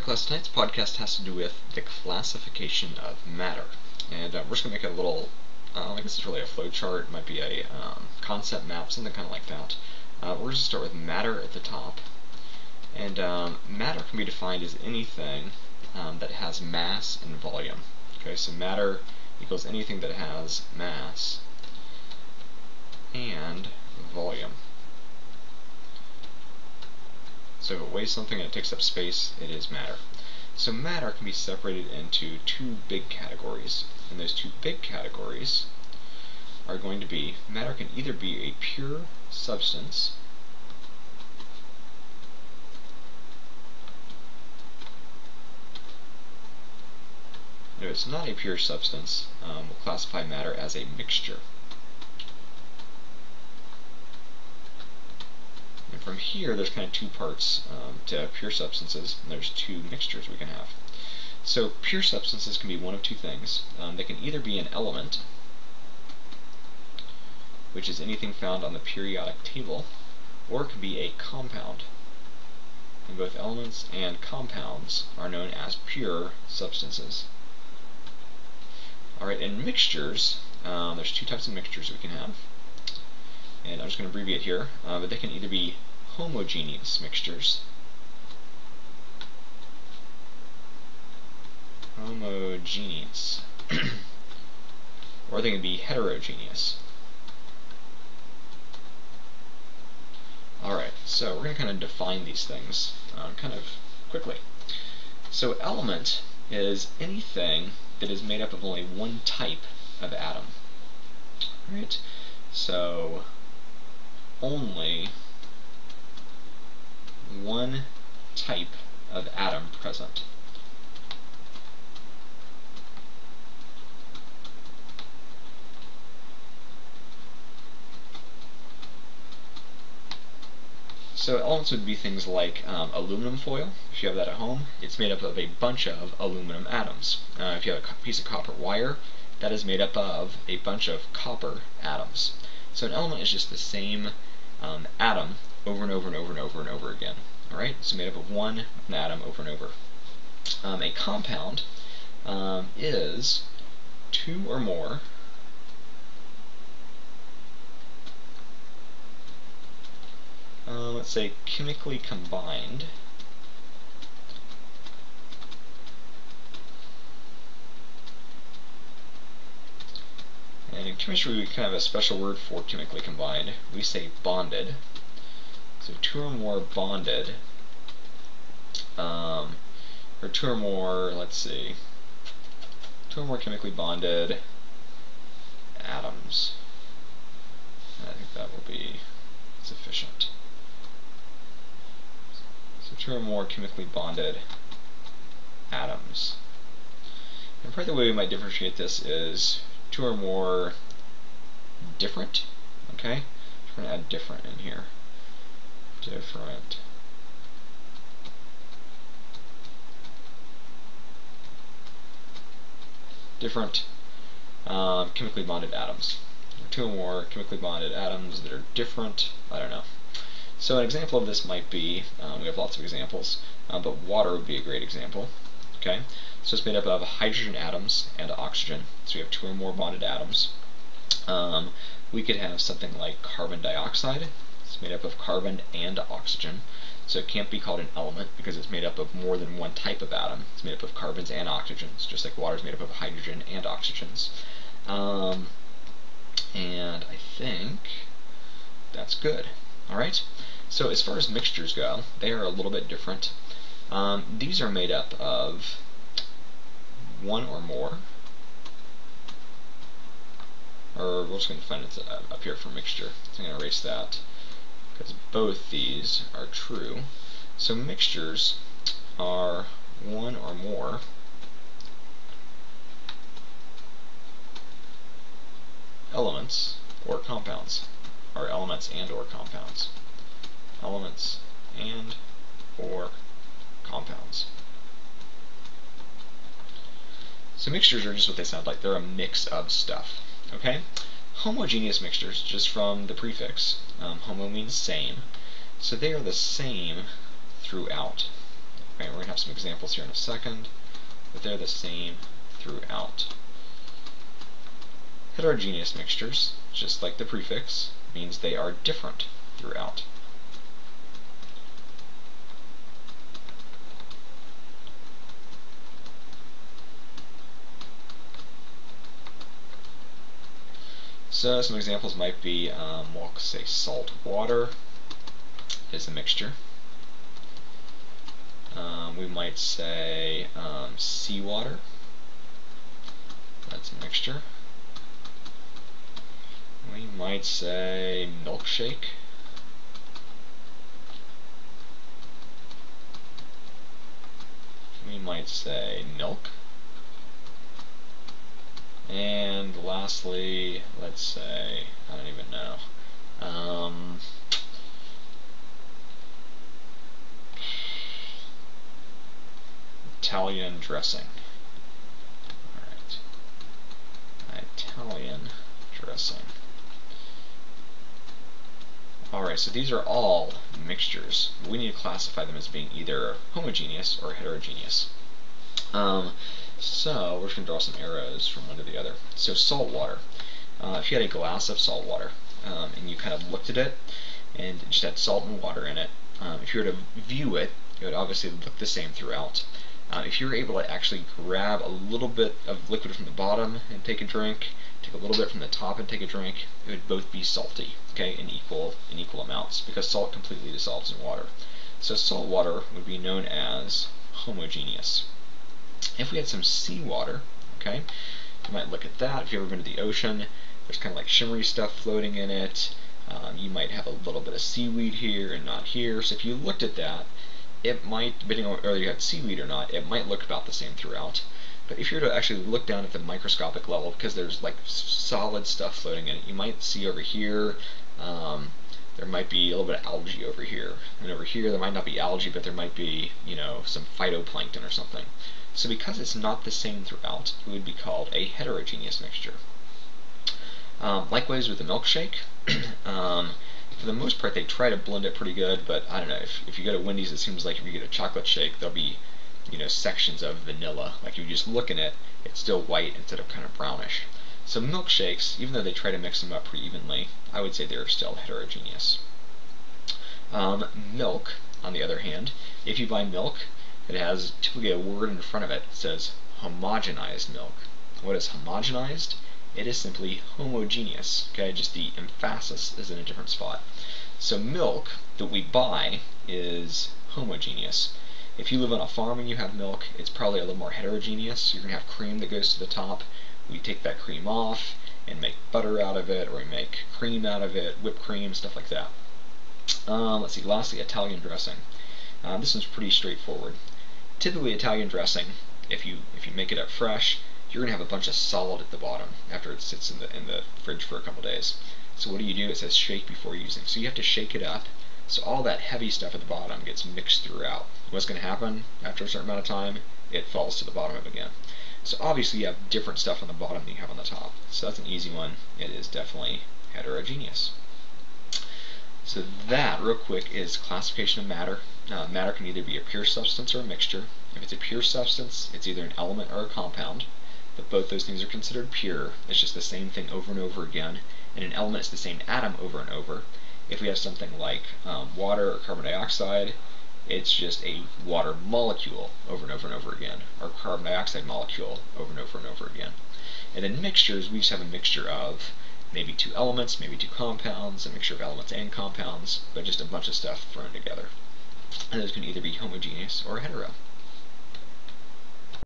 class, tonight's podcast has to do with the classification of matter. And we're just going to make a little, I guess it's really a flow chart, it might be a concept map, something kind of like that. We're going to start with matter at the top. And matter can be defined as anything that has mass and volume. Okay, so matter equals anything that has mass and volume. So if it weighs something and it takes up space, it is matter. So matter can be separated into two big categories. And those two big categories are going to be, matter can either be a pure substance, and if it's not a pure substance, we'll classify matter as a mixture. And from here, there's kind of two parts to pure substances, and there's two mixtures we can have. So pure substances can be one of two things. They can either be an element, which is anything found on the periodic table, or it could be a compound. And both elements and compounds are known as pure substances. Alright, in mixtures, there's two types of mixtures we can have. And I'm just going to abbreviate here, but they can either be homogeneous mixtures, or they can be heterogeneous. Alright, so we're going to kind of define these things kind of quickly. So element is anything that is made up of only one type of atom. Right? So only one type of atom present. So elements would be things like aluminum foil. If you have that at home, it's made up of a bunch of aluminum atoms. If you have a piece of copper wire, that is made up of a bunch of copper atoms. So an element is just the same atom over and over and over and over and over again. Alright, so made up of one atom over and over. A compound is two or more let's say chemically combined and in chemistry we kind of have a special word for chemically combined. We say bonded. So two or more bonded, or two or more, let's see, two or more chemically bonded atoms. I think that will be sufficient. So two or more chemically bonded atoms. And part of the way we might differentiate this is two or more different. Okay? We're going to add different in here. Different chemically bonded atoms. Two or more chemically bonded atoms that are different. I don't know. So an example of this might be, we have lots of examples, but water would be a great example. Okay, so it's made up of hydrogen atoms and oxygen. So we have two or more bonded atoms. We could have something like carbon dioxide. It's made up of carbon and oxygen. So it can't be called an element because it's made up of more than one type of atom. It's made up of carbons and oxygens, just like water is made up of hydrogen and oxygens. And I think that's good. Alright, so as far as mixtures go, they are a little bit different. These are made up of one or more, or we're just going to find it up here for mixture. So I'm going to erase that because both these are true. So mixtures are one or more elements or compounds, or elements and or compounds. Elements and or compounds. So mixtures are just what they sound like. They're a mix of stuff. Okay? Homogeneous mixtures, just from the prefix. Homo means same. So they are the same throughout. Okay, we're going to have some examples here in a second, but they're the same throughout. Heterogeneous mixtures, just like the prefix, means they are different throughout. So some examples might be, we'll say salt water is a mixture. We might say seawater, that's a mixture. We might say milkshake. We might say milk. And lastly, let's say, I don't even know, Italian dressing. Alright, Italian dressing. Alright, so these are all mixtures. We need to classify them as being either homogeneous or heterogeneous. So we're just going to draw some arrows from one to the other. So salt water. If you had a glass of salt water and you kind of looked at it and it just had salt and water in it, if you were to view it, it would obviously look the same throughout. If you were able to actually grab a little bit of liquid from the bottom and take a drink, take a little bit from the top and take a drink, it would both be salty, okay, in equal amounts, because salt completely dissolves in water. So salt water would be known as homogeneous. If we had some seawater, okay, you might look at that. If you've ever been to the ocean, there's kind of like shimmery stuff floating in it. You might have a little bit of seaweed here and not here. So if you looked at that, it might, depending on whether you had seaweed or not, it might look about the same throughout. But if you were to actually look down at the microscopic level, because there's like solid stuff floating in it, you might see over here, there might be a little bit of algae over here. And over here there might not be algae, but there might be, you know, some phytoplankton or something. So because it's not the same throughout, it would be called a heterogeneous mixture. Likewise with the milkshake. For the most part, they try to blend it pretty good, but I don't know. If you go to Wendy's, it seems like if you get a chocolate shake, there'll be, you know, sections of vanilla. Like if you just look in it, it's still white instead of kind of brownish. So milkshakes, even though they try to mix them up pretty evenly, I would say they're still heterogeneous. Milk, on the other hand, if you buy milk, it has typically a word in front of it that says homogenized milk. What is homogenized? It is simply homogeneous. Okay, just the emphasis is in a different spot. So milk that we buy is homogeneous. If you live on a farm and you have milk, it's probably a little more heterogeneous. You're going to have cream that goes to the top. We take that cream off and make butter out of it, or we make cream out of it, whipped cream, stuff like that. Let's see, lastly, Italian dressing. This one's pretty straightforward. Typically Italian dressing, if you make it up fresh, you're going to have a bunch of solid at the bottom after it sits in the fridge for a couple days. So what do? It says shake before using. So you have to shake it up, so all that heavy stuff at the bottom gets mixed throughout. What's going to happen after a certain amount of time? It falls to the bottom of it again. So obviously you have different stuff on the bottom than you have on the top. So that's an easy one. It is definitely heterogeneous. So that, real quick, is classification of matter. Matter can either be a pure substance or a mixture. If it's a pure substance, it's either an element or a compound. But both those things are considered pure. It's just the same thing over and over again. And an element is the same atom over and over. If we have something like water or carbon dioxide, it's just a water molecule over and over and over again, or carbon dioxide molecule over and over and over again. And then mixtures, we just have a mixture of maybe two elements, maybe two compounds, a mixture of elements and compounds, but just a bunch of stuff thrown together. And those can either be homogeneous or hetero.